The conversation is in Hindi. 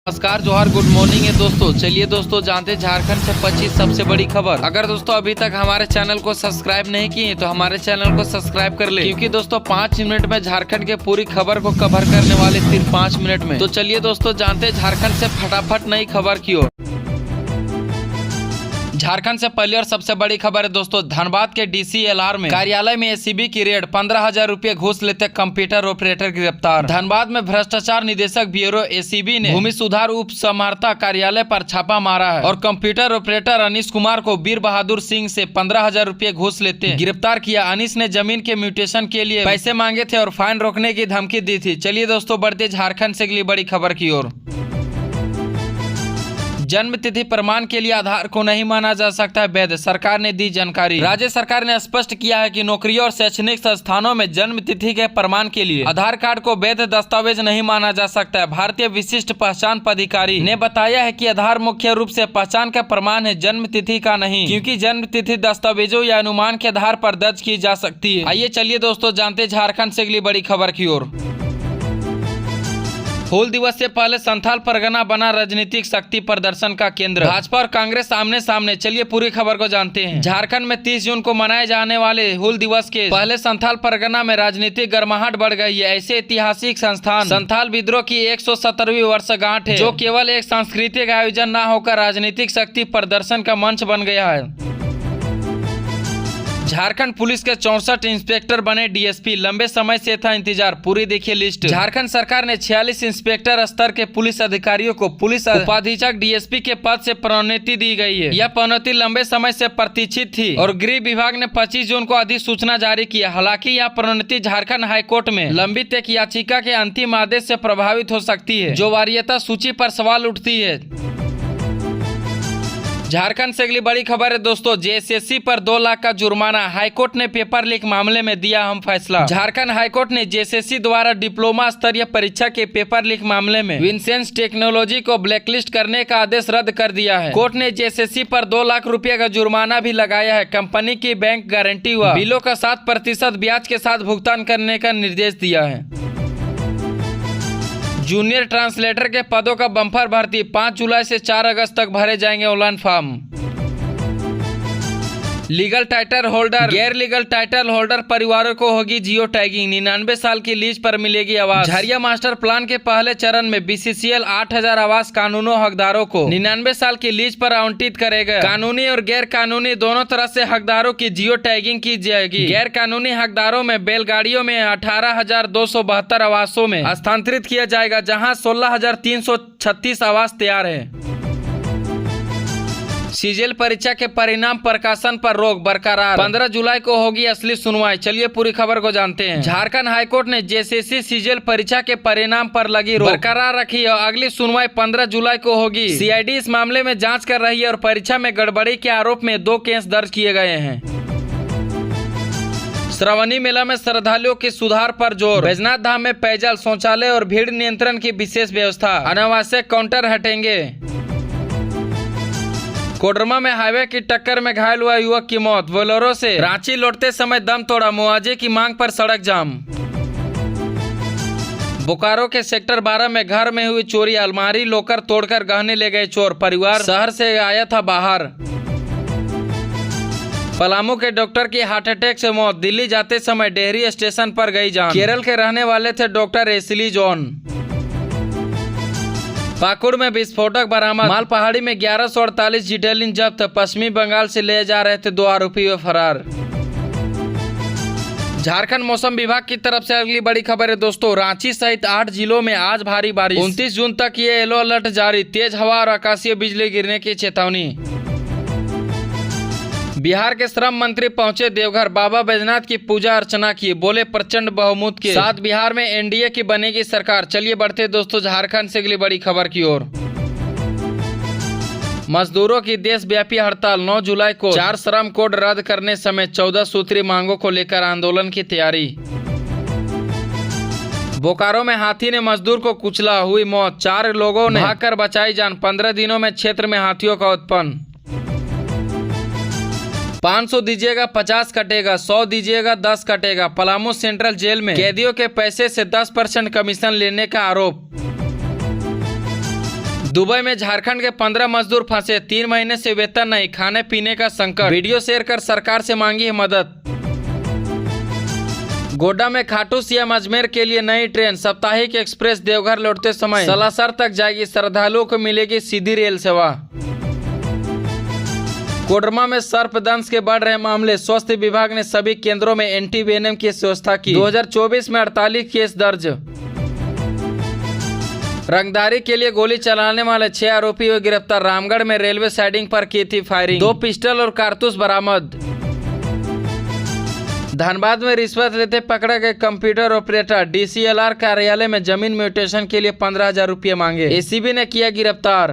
नमस्कार, जोहार, गुड मॉर्निंग है दोस्तों। चलिए दोस्तों जानते झारखंड से 25 सबसे बड़ी खबर। अगर दोस्तों अभी तक हमारे चैनल को सब्सक्राइब नहीं किए तो हमारे चैनल को सब्सक्राइब कर ले, क्योंकि दोस्तों 5 मिनट में झारखंड के पूरी खबर को कवर करने वाले सिर्फ 5 मिनट में। तो चलिए दोस्तों जानते झारखंड से फटाफट नई खबर की ओर। झारखंड से पहली और सबसे बड़ी खबर है दोस्तों, धनबाद के DCLR में कार्यालय में ACB की रेड, 15,000 रुपए घूस लेते कंप्यूटर ऑपरेटर गिरफ्तार। धनबाद में भ्रष्टाचार निदेशक ब्यूरो ACB ने भूमि सुधार उप समाहर्ता कार्यालय पर छापा मारा है और कंप्यूटर ऑपरेटर अनीश कुमार को वीर बहादुर सिंह से 15,000 रुपए घूस लेते गिरफ्तार किया। अनीश ने जमीन के म्यूटेशन के लिए पैसे मांगे थे और फाइन रोकने की धमकी दी थी। चलिए दोस्तों बढ़ते झारखंड से अगली बड़ी खबर की ओर। जन्म तिथि प्रमाण के लिए आधार को नहीं माना जा सकता है वैध, सरकार ने दी जानकारी। राज्य सरकार ने स्पष्ट किया है कि नौकरियों और शैक्षणिक संस्थानों में जन्म तिथि के प्रमाण के लिए आधार कार्ड को वैध दस्तावेज नहीं माना जा सकता है। भारतीय विशिष्ट पहचान प्राधिकारी ने बताया है कि आधार मुख्य रूप से पहचान का प्रमाण है, जन्म तिथि का नहीं, क्योंकि जन्म तिथि दस्तावेजों या अनुमान के आधार पर दर्ज की जा सकती है। आइए चलिए दोस्तों जानते झारखंड से अगली बड़ी खबर की ओर। हूल दिवस से पहले संथाल परगना बना राजनीतिक शक्ति प्रदर्शन का केंद्र। भाजपा और कांग्रेस आमने सामने। चलिए पूरी खबर को जानते हैं। झारखंड में 30 जून को मनाए जाने वाले हूल दिवस के पहले संथाल परगना में राजनीतिक गर्माहट बढ़ गई है। ऐसे ऐतिहासिक संस्थान संथाल विद्रोह की 170वीं वर्षगांठ है, जो केवल एक सांस्कृतिक आयोजन न होकर राजनीतिक शक्ति प्रदर्शन का मंच बन गया है। झारखंड पुलिस के 64 इंस्पेक्टर बने DSP, लंबे समय से था इंतजार, पूरी देखिए लिस्ट। झारखंड सरकार ने 46 इंस्पेक्टर स्तर के पुलिस अधिकारियों को पुलिस उपाधीक्षक DSP के पद से प्रोन्नति दी गई है। यह प्रोन्नति लंबे समय से प्रतीक्षित थी और गृह विभाग ने 25 जून को अधिसूचना जारी किया। हालांकि यह प्रोन्नति झारखंड हाईकोर्ट में लंबित एक याचिका के अंतिम आदेश से प्रभावित हो सकती है, जो वरीयता सूची पर सवाल उठती है। झारखंड से अगली बड़ी खबर है दोस्तों, JSSC पर 2 लाख का जुर्माना। हाईकोर्ट ने पेपर लीक मामले में दिया अहम फैसला। झारखंड हाईकोर्ट ने JSSC द्वारा डिप्लोमा स्तरीय परीक्षा के पेपर लीक मामले में विंसेंस टेक्नोलॉजी को ब्लैकलिस्ट करने का आदेश रद्द कर दिया है। कोर्ट ने JSSC पर 2 लाख रुपए का जुर्माना भी लगाया है। कंपनी की बैंक गारंटी व बिलों का 7% ब्याज के साथ भुगतान करने का निर्देश दिया है। जूनियर ट्रांसलेटर के पदों का बम्पर भर्ती, 5 जुलाई से 4 अगस्त तक भरे जाएंगे online form. Legal title holder, गैर लीगल टाइटल होल्डर परिवारों को होगी जियो टैगिंग। 99 साल की लीज पर मिलेगी आवास। झरिया मास्टर प्लान के पहले चरण में BCCL 8,000 आवास कानूनों हकदारों को 99 साल की लीज पर आवंटित करेगा। कानूनी और गैर कानूनी दोनों तरह से हकदारों की जियो टैगिंग की जाएगी। गैर कानूनी हकदारों में बैलगाड़ियों में 18,272 आवासों में स्थानांतरित किया जाएगा, जहाँ 16,336 आवास तैयार है। सीजीएल परीक्षा के परिणाम प्रकाशन पर रोक बरकरार, 15 जुलाई को होगी असली सुनवाई। चलिए पूरी खबर को जानते हैं। झारखंड हाईकोर्ट ने JSSC सीजीएल परीक्षा के परिणाम पर लगी रोक बरकरार रखी और अगली सुनवाई 15 जुलाई को होगी। CID इस मामले में जांच कर रही है और परीक्षा में गड़बड़ी के आरोप में 2 केस दर्ज किए गए हैं। श्रावणी मेला में श्रद्धालुओं के सुधार पर जोर। बैजनाथ धाम में पेयजल, शौचालय और भीड़ नियंत्रण की विशेष व्यवस्था। अनावश्यक काउंटर हटेंगे। कोडरमा में हाईवे की टक्कर में घायल हुआ युवक की मौत। बोलेरो से रांची लौटते समय दम तोड़ा, मुआवजे की मांग पर सड़क जाम। बोकारो के सेक्टर 12 में घर में हुई चोरी, अलमारी लॉकर तोड़कर गहने ले गए चोर, परिवार शहर से आया था बाहर। पलामू के डॉक्टर की हार्ट अटैक से मौत, दिल्ली जाते समय डेहरी स्टेशन पर गई जान। केरल के रहने वाले थे डॉक्टर एसिली जॉन। पाकुड़ में विस्फोटक बरामद, माल पहाड़ी में 1148 जिटेलिन जब्त, पश्चिमी बंगाल से ले जा रहे थे 2 आरोपी व फरार। झारखंड मौसम विभाग की तरफ से अगली बड़ी खबर है दोस्तों, रांची सहित 8 जिलों में आज भारी बारिश। 29 जून तक ये येलो अलर्ट जारी, तेज हवा और आकाशीय बिजली गिरने की चेतावनी। बिहार के श्रम मंत्री पहुंचे देवघर, बाबा बैजनाथ की पूजा अर्चना की, बोले प्रचंड बहुमत के साथ बिहार में NDA की बनेगी सरकार। चलिए बढ़ते दोस्तों झारखंड से अगली बड़ी खबर की ओर। मजदूरों की देशव्यापी हड़ताल, 9 जुलाई को 4 श्रम कोड रद्द करने समेत 14 सूत्री मांगों को लेकर आंदोलन की तैयारी। बोकारो में हाथी ने मजदूर को कुचला, हुई मौत, 4 लोगों ने भागकर बचाई जान। 15 दिनों में क्षेत्र में हाथियों का उत्पन्न। 500 दीजिएगा 50 कटेगा, 100 दीजिएगा 10 कटेगा। पलामू सेंट्रल जेल में कैदियों के पैसे से 10% कमीशन लेने का आरोप। दुबई में झारखंड के 15 मजदूर फंसे, 3 महीने से वेतन नहीं, खाने पीने का संकट। वीडियो शेयर कर सरकार से मांगी है मदद। गोड्डा में खाटू श्याम अजमेर के लिए नई ट्रेन, साप्ताहिक एक्सप्रेस देवघर लौटते समय सलासर तक जाएगी, श्रद्धालुओं को मिलेगी सीधी रेल सेवा। कोडरमा में सर्पदंश के बढ़ रहे मामले, स्वास्थ्य विभाग ने सभी केंद्रों में एंटीवेनम की व्यवस्था की। 2024 में 48 केस दर्ज। रंगदारी के लिए गोली चलाने वाले 6 आरोपी हुए गिरफ्तार, रामगढ़ में रेलवे साइडिंग पर की थी फायरिंग। 2 पिस्टल और कारतूस बरामद। धनबाद में रिश्वत लेते पकड़े गए कंप्यूटर ऑपरेटर, DCLR कार्यालय में जमीन म्यूटेशन के लिए 15,000 रुपये मांगे, ACB ने किया गिरफ्तार।